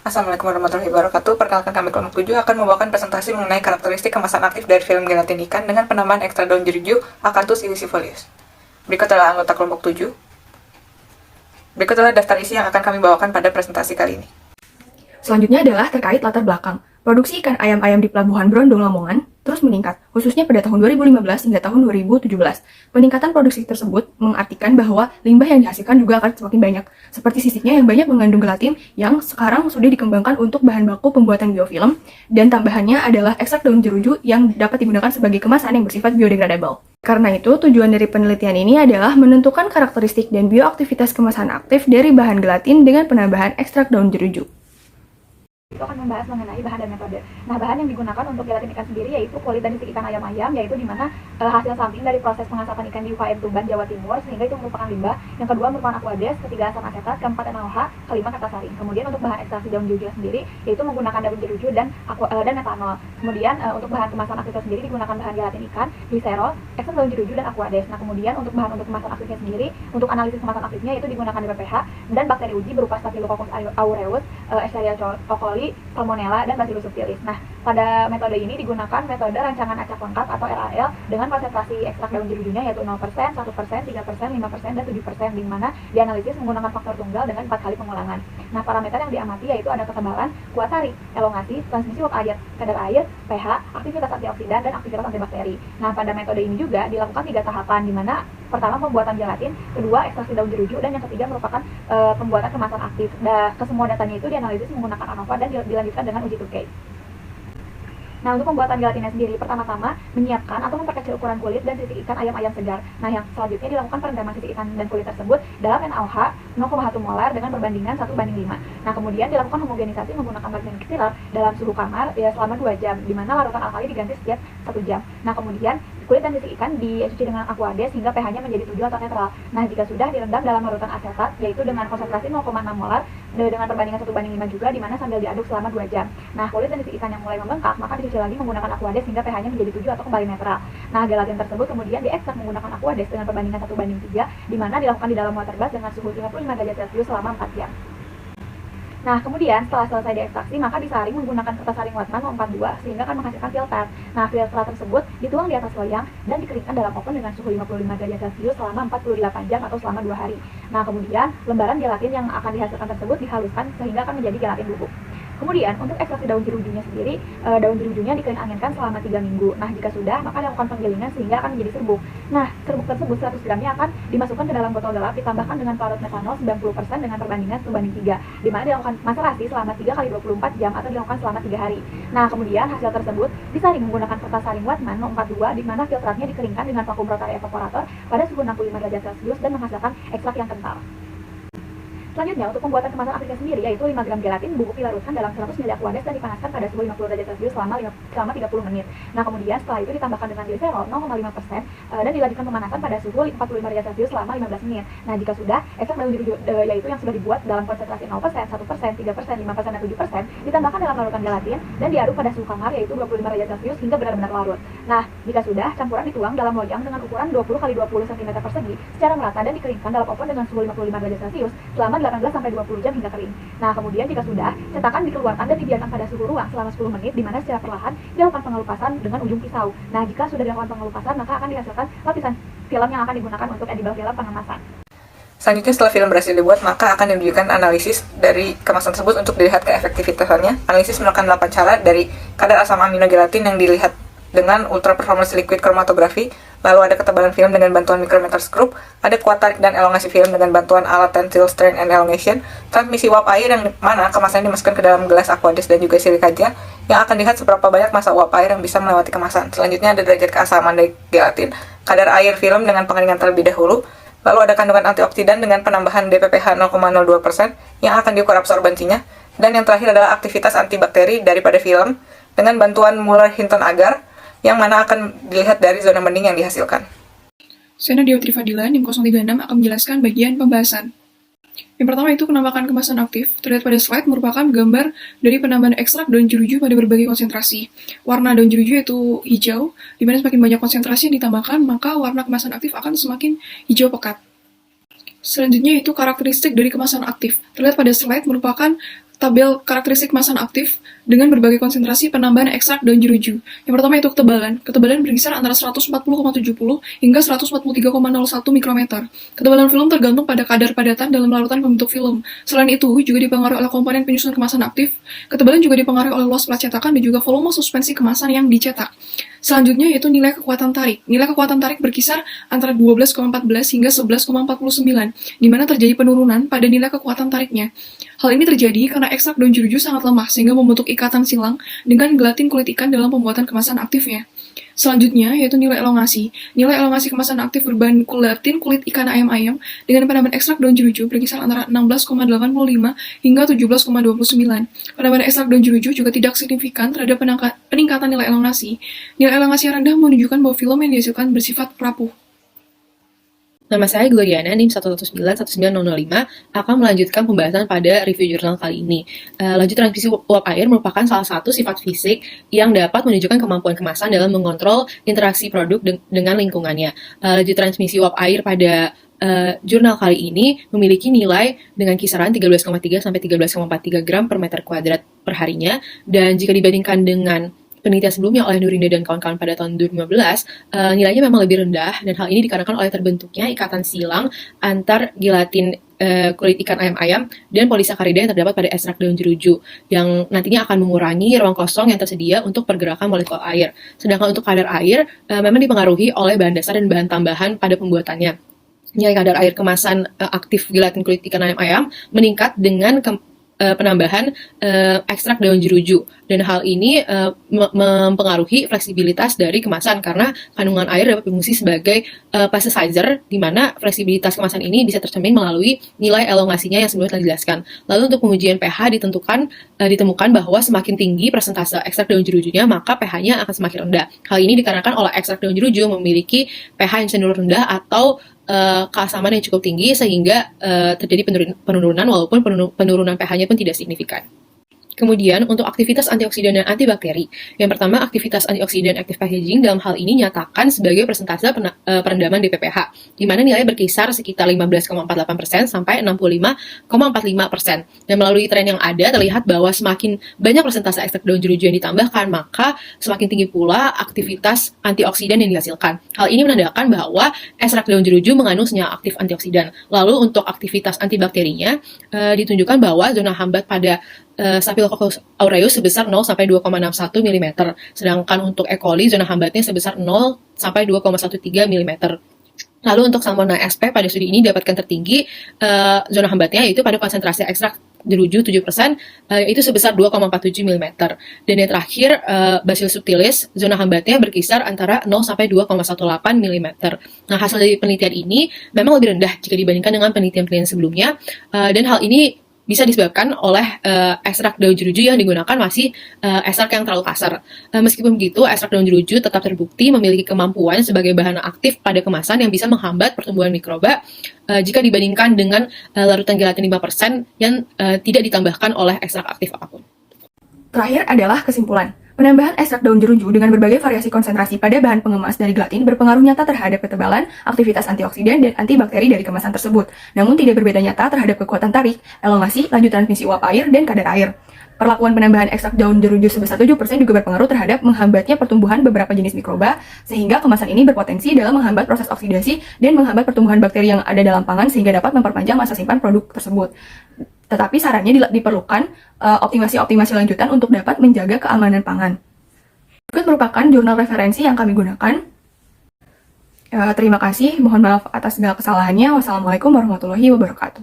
Assalamualaikum warahmatullahi wabarakatuh. Perkenalkan kami kelompok 7 akan membawakan presentasi mengenai karakteristik kemasan aktif dari film gelatin ikan dengan penambahan ekstra daun jeruk Acanthus ilisifolius. Berikut adalah anggota kelompok 7. Berikut adalah daftar isi yang akan kami bawakan pada presentasi kali ini. Selanjutnya adalah terkait latar belakang. Produksi ikan ayam-ayam di Pelabuhan Brondong Lamongan terus meningkat, khususnya pada tahun 2015 hingga tahun 2017. Peningkatan produksi tersebut mengartikan bahwa limbah yang dihasilkan juga akan semakin banyak, seperti sisiknya yang banyak mengandung gelatin yang sekarang sudah dikembangkan untuk bahan baku pembuatan biofilm, dan tambahannya adalah ekstrak daun jeruju yang dapat digunakan sebagai kemasan yang bersifat biodegradable. Karena itu, tujuan dari penelitian ini adalah menentukan karakteristik dan bioaktivitas kemasan aktif dari bahan gelatin dengan penambahan ekstrak daun jeruju. Itu akan membahas mengenai bahan dan metode. Nah, bahan yang digunakan untuk gelatin ikan sendiri yaitu kulit dan isi ikan ayam-ayam, yaitu di mana hasil samping dari proses pengasapan ikan di UKM Tuban, Jawa Timur, sehingga itu merupakan limbah. Yang kedua merupakan aquades, ketiga asam asetat, keempat NaOH, kelima katasarin. Kemudian untuk bahan ekstraksi daun jeruju sendiri yaitu menggunakan daun jeruju dan metanol. Kemudian untuk bahan kemasan aktifnya sendiri digunakan bahan gelatin ikan, gliserol, ekstrak daun jeruju dan aquades. Nah, kemudian untuk bahan untuk kemasan aktifnya sendiri, untuk analisis kemasan aktifnya itu digunakan DPPH dan bakteri uji berupa Staphylococcus aureus, Escherichia coli, Salmonella, dan Bacillus subtilis. Nah, pada metode ini digunakan metode rancangan acak lengkap atau RAL dengan konsentrasi ekstrak daun jerujunya yaitu 0%, 1%, 3%, 5%, dan 7%, di mana dianalisis menggunakan faktor tunggal dengan 4 kali pengulangan. Nah, parameter yang diamati yaitu ada ketebalan, kuat tarik, elongasi, transmisi uap air, kadar air, pH, aktivitas antioksidan, dan aktivitas antibakteri. Nah, pada metode ini juga dilakukan 3 tahapan, di mana pertama pembuatan gelatin, kedua ekstraksi daun jeruju, dan yang ketiga merupakan pembuatan kemasan aktif. Kesemua datanya itu dianalisis menggunakan ANOVA dan dilanjutkan dengan uji 2K. Nah, untuk pembuatan gelatinnya sendiri, pertama-tama menyiapkan atau memperkecil ukuran kulit dan sisik ikan ayam-ayam segar. Nah, yang selanjutnya dilakukan perendaman sisik ikan dan kulit tersebut dalam NaOH 0,1 molar dengan perbandingan 1:5. Nah, kemudian dilakukan homogenisasi menggunakan bahan kestiler dalam suhu kamar selama 2 jam, di mana larutan alkali diganti setiap 1 jam. Nah, kemudian kulit dan sisik ikan dicuci dengan aquades hingga pH-nya menjadi 7 atau netral. Nah, jika sudah direndam dalam larutan asetat, yaitu dengan konsentrasi 0,6 molar dengan perbandingan 1:5 juga, di mana sambil diaduk selama 2 jam. Nah, kulit dan sisik ikan yang mulai membengkak, maka dicuci lagi menggunakan aquades hingga pH-nya menjadi 7 atau kembali netral. Nah, gelatin tersebut kemudian diekstrak menggunakan aquades dengan perbandingan 1:3, di mana dilakukan di dalam water bath dengan suhu 55 derajat Celcius selama 4 jam. Nah, kemudian setelah selesai diekstraksi, maka disaring menggunakan kertas saring Whatman 042 sehingga akan menghasilkan filter. Nah, filter tersebut dituang di atas loyang dan dikeringkan dalam oven dengan suhu 55 derajat Celcius selama 48 jam atau selama 2 hari. Nah, kemudian lembaran gelatin yang akan dihasilkan tersebut dihaluskan sehingga akan menjadi gelatin bubuk. Kemudian untuk ekstraksi daun jerujunya sendiri, daun jerujunya dikering anginkan selama 3 minggu. Nah, jika sudah, maka dilakukan penggilingan sehingga akan menjadi serbuk. Nah, serbuk tersebut 100 gramnya akan dimasukkan ke dalam botol gelap, ditambahkan dengan parut metanol 90% dengan perbandingan 1:3, di mana dilakukan maserasi selama 3 kali 24 jam atau dilakukan selama 3 hari. Nah, kemudian hasil tersebut disaring menggunakan kertas saring Whatman 042, di mana filtratnya dikeringkan dengan vakum rotary evaporator pada suhu 65 derajat Celcius dan menghasilkan ekstrak yang kental. Selanjutnya, untuk pembuatan kemasan aktifnya sendiri, yaitu 5 gram gelatin bubuk dilarutkan dalam 100 ml aquades dan dipanaskan pada suhu 50 derajat Celcius selama 30 menit. Nah, kemudian setelah itu ditambahkan dengan gliserol 0,5% dan dilanjutkan pemanasan pada suhu 45 derajat Celcius selama 15 menit. Nah, jika sudah, ekstrak daun jeruju yaitu yang sudah dibuat dalam konsentrasi 0%, 1%, 3%, 5%, dan 7% ditambahkan dalam larutan gelatin dan diaduk pada suhu kamar yaitu 25 derajat Celcius hingga benar-benar larut. Nah, jika sudah, campuran dituang dalam loyang dengan ukuran 20 x 20 cm persegi secara merata dan dikeringkan dalam oven dengan suhu 55 derajat Celcius selama 18-20 jam hingga kering. Nah, kemudian jika sudah, cetakan dikeluarkan dan dibiarkan pada suhu ruang selama 10 menit, di mana secara perlahan dilakukan pengelupasan dengan ujung pisau. Nah, jika sudah dilakukan pengelupasan, maka akan dihasilkan lapisan film yang akan digunakan untuk edible film pengemasan. Selanjutnya, setelah film berhasil dibuat, maka akan ditunjukkan analisis dari kemasan tersebut untuk dilihat keefektivitasannya. Analisis melakukan 8 cara dari kadar asam amino gelatin yang dilihat dengan ultra performance liquid chromatografi, lalu ada ketebalan film dengan bantuan micromicroscope, ada kuat tarik dan elongasi film dengan bantuan alat tensile strain and elongation, transmisi uap air yang mana kemasan dimasukkan ke dalam gelas aquades dan juga silikaja, yang akan dilihat seberapa banyak massa uap air yang bisa melewati kemasan. Selanjutnya ada derajat keasaman dari gelatin, kadar air film dengan pengeringan terlebih dahulu, lalu ada kandungan antioksidan dengan penambahan DPPH 0,02% yang akan diukur absorbensinya, dan yang terakhir adalah aktivitas antibakteri daripada film dengan bantuan Muller-Hinton agar, yang mana akan dilihat dari zona mending yang dihasilkan. Saya Nadia Putri Fadila, NIM 036 akan menjelaskan bagian pembahasan. Yang pertama itu penampakan kemasan aktif. Terlihat pada slide merupakan gambar dari penambahan ekstrak daun jeruju pada berbagai konsentrasi. Warna daun jeruju itu hijau, di mana semakin banyak konsentrasi yang ditambahkan, maka warna kemasan aktif akan semakin hijau pekat. Selanjutnya itu karakteristik dari kemasan aktif. Terlihat pada slide merupakan tabel karakteristik kemasan aktif dengan berbagai konsentrasi penambahan ekstrak daun jeruju. Yang pertama itu ketebalan. Ketebalan berkisar antara 140,70 hingga 143,01 mikrometer. Ketebalan film tergantung pada kadar padatan dalam larutan pembentuk film. Selain itu, juga dipengaruhi oleh komponen penyusun kemasan aktif. Ketebalan juga dipengaruhi oleh luas plat cetakan dan juga volume suspensi kemasan yang dicetak. Selanjutnya yaitu nilai kekuatan tarik. Nilai kekuatan tarik berkisar antara 12,14 hingga 11,49, di mana terjadi penurunan pada nilai kekuatan tariknya. Hal ini terjadi karena ekstrak daun jeruju sangat lemah sehingga membentuk ikatan silang dengan gelatin kulit ikan dalam pembuatan kemasan aktifnya. Selanjutnya yaitu nilai elongasi. Nilai elongasi kemasan aktif berbahan gelatin kulit ikan ayam-ayam dengan penambahan ekstrak daun jeruju berkisar antara 16,85 hingga 17,29. Penambahan ekstrak daun jeruju juga tidak signifikan terhadap peningkatan nilai elongasi. Nilai elongasi yang rendah menunjukkan bahwa film yang dihasilkan bersifat rapuh. Nama saya Gloriana, NIM 119-19005, akan melanjutkan pembahasan pada review jurnal kali ini. Lanjut transmisi uap air merupakan salah satu sifat fisik yang dapat menunjukkan kemampuan kemasan dalam mengontrol interaksi produk dengan lingkungannya. Lanjut transmisi uap air pada jurnal kali ini memiliki nilai dengan kisaran 13,3 sampai 13,43 gram per meter kuadrat per harinya, dan jika dibandingkan dengan penelitian sebelumnya oleh Nurinda dan kawan-kawan pada tahun 2015, nilainya memang lebih rendah, dan hal ini dikarenakan oleh terbentuknya ikatan silang antar gelatin kulit ikan ayam-ayam dan polisakarida yang terdapat pada ekstrak daun jeruju, yang nantinya akan mengurangi ruang kosong yang tersedia untuk pergerakan molekul air. Sedangkan untuk kadar air, memang dipengaruhi oleh bahan dasar dan bahan tambahan pada pembuatannya. Nilai kadar air kemasan aktif gelatin kulit ikan ayam-ayam meningkat dengan penambahan ekstrak daun jeruju, dan hal ini mempengaruhi fleksibilitas dari kemasan karena kandungan air dapat berfungsi sebagai plasticizer, di mana fleksibilitas kemasan ini bisa tercermin melalui nilai elongasinya yang sebelumnya telah dijelaskan. Lalu untuk pengujian pH ditemukan bahwa semakin tinggi persentase ekstrak daun jerujunya, maka pH-nya akan semakin rendah. Hal ini dikarenakan oleh ekstrak daun jeruju memiliki pH yang cenderung rendah atau keasaman yang cukup tinggi, sehingga terjadi penurunan walaupun penurunan pH-nya pun tidak signifikan. Kemudian untuk aktivitas antioksidan dan antibakteri. Yang pertama, aktivitas antioksidan active packaging dalam hal ini nyatakan sebagai persentase perendaman DPPH, di mana nilai berkisar sekitar 15,48% sampai 65,45%. Dan melalui tren yang ada, terlihat bahwa semakin banyak persentase ekstrak daun jeruju yang ditambahkan, maka semakin tinggi pula aktivitas antioksidan yang dihasilkan. Hal ini menandakan bahwa ekstrak daun jeruju mengandung senyawa aktif antioksidan. Lalu untuk aktivitas antibakterinya, ditunjukkan bahwa zona hambat pada Staphylococcus aureus sebesar 0 sampai 2,61 mm, sedangkan untuk E. coli zona hambatnya sebesar 0 sampai 2,13 mm. Lalu untuk Salmonella sp pada studi ini dapatkan tertinggi zona hambatnya yaitu pada konsentrasi ekstrak jeruju 7%, yaitu sebesar 2,47 mm. Dan yang terakhir, Bacillus subtilis, zona hambatnya berkisar antara 0 sampai 2,18 mm. Nah, hasil dari penelitian ini memang lebih rendah jika dibandingkan dengan penelitian-penelitian sebelumnya, dan hal ini bisa disebabkan oleh ekstrak daun jeruju yang digunakan masih ekstrak yang terlalu kasar. Meskipun begitu, ekstrak daun jeruju tetap terbukti memiliki kemampuan sebagai bahan aktif pada kemasan yang bisa menghambat pertumbuhan mikroba jika dibandingkan dengan larutan gelatin 5% yang tidak ditambahkan oleh ekstrak aktif apapun. Terakhir adalah kesimpulan. Penambahan ekstrak daun jeruju dengan berbagai variasi konsentrasi pada bahan pengemas dari gelatin berpengaruh nyata terhadap ketebalan, aktivitas antioksidan, dan antibakteri dari kemasan tersebut. Namun tidak berbeda nyata terhadap kekuatan tarik, elongasi, laju transmisi uap air, dan kadar air. Perlakuan penambahan ekstrak daun jeruju sebesar 7% juga berpengaruh terhadap menghambatnya pertumbuhan beberapa jenis mikroba, sehingga kemasan ini berpotensi dalam menghambat proses oksidasi dan menghambat pertumbuhan bakteri yang ada dalam pangan sehingga dapat memperpanjang masa simpan produk tersebut. Tetapi sarannya diperlukan optimasi-optimasi lanjutan untuk dapat menjaga keamanan pangan. Berikut merupakan jurnal referensi yang kami gunakan. Terima kasih, mohon maaf atas segala kesalahannya. Wassalamualaikum warahmatullahi wabarakatuh.